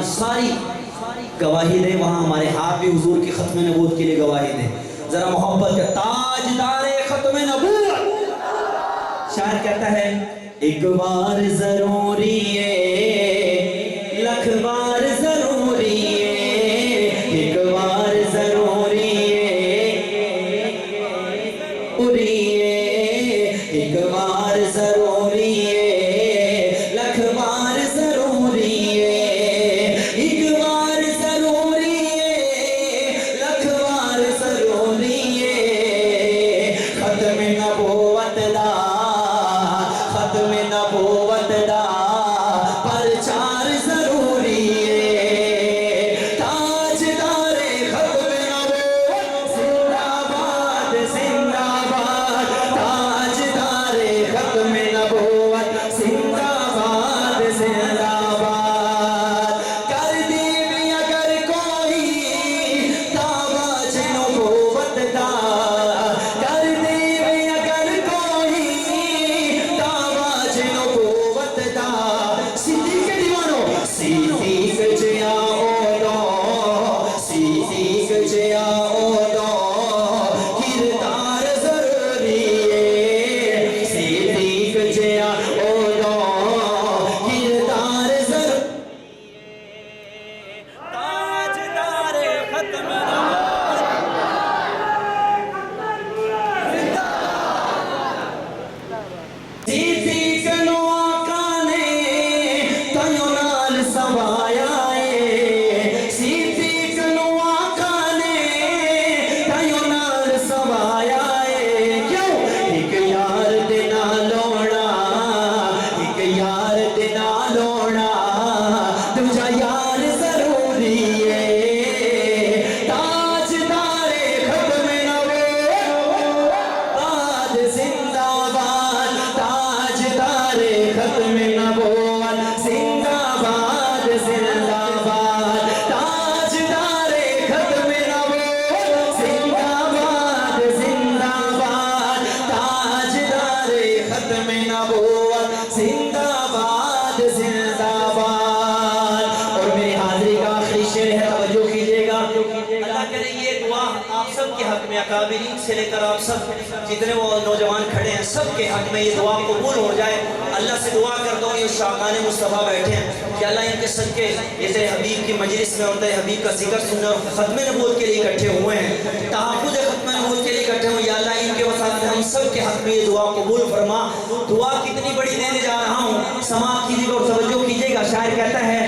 जुबान सारी गवाही दे, वहाँ हमारे हाथ भी हुजूर की खत्म नबूवत के लिए गवाही दे। जरा मोहब्बत का ताजदारे खत्म नबूवत। शायर कहता है एक बार जरूरी है, लख बार जरूरी है, एक बार जरूरी है, पूरी है, एक बार जरूरी है, लख बार जरूरी है, एक बार जरूरी है, लख बार जरूरी है। खत्म नबूवत दा, खत्म नबूवत दा प्रचार जरूरी है। ताजदारे खत्म नबूवत जिंदाबाद जिंदाबाद, ताजदारे खत्म नबूवत जिंदाबाद जिंदाबाद। कर दी भी अगर कोई ताज नबूवत दा, कर दी भी अगर कोई ताज नबूवत दा। सिद्दीक के दीवानो सिद्दीक जिया ओदो, सिद्दीक जिया ओदो किरदार जरूरी है, सिद्दीक जिया ओदो किरदार जरूरी है। ताजदारे खत्म सिद्दीक नो आका ने तयो नाल सवाया है, सिद्दीक नो आका ने तयो नाल सवाया है। क्यों? एक यार दे नाल होना, एक यार दे नाल होना, दूजा यार जरूरी है। ताजदारे खत्म नबूवत जिंदाबाद, ताजदारे खत्म नबूवत जिंदाबाद जिंदाबाद, ताजदारे खत्म नबूवत जिंदाबाद जिंदाबाद, ताजदारे खत्म नबूवत जिंदाबाद जिंदाबाद। और मेरी हाजिरी का आखिरी शेर है, तवज्जो कीजिएगा। अल्लाह करे ये दुआ आप सब के हक में, अकाबिरीन से लेकर आप सब जितने वो नौजवान खड़े हैं सब के हक में ये दुआ कबूल हो जाए। अल्लाह से दुआ करता हूँ ये शाकान मुस्तफ़ा बैठे हैं कि अल्लाह इनके सदके ये तेरे हबीब की मजलिस में और तेरे हबीब का जिक्र सुनने और ख़त्म नबूवत के लिए इकट्ठे हुए हैं, तहफ़्फ़ुज़ ख़त्म नबूवत के लिए इकट्ठे हुए। या अल्लाह इनके वसात हम सब के हक में ये दुआ कबूल फरमा। दुआ कितनी बड़ी देने जा रहा हूँ, समाअत कीजिएगा और तवज्जो कीजिएगा। शायर कहता है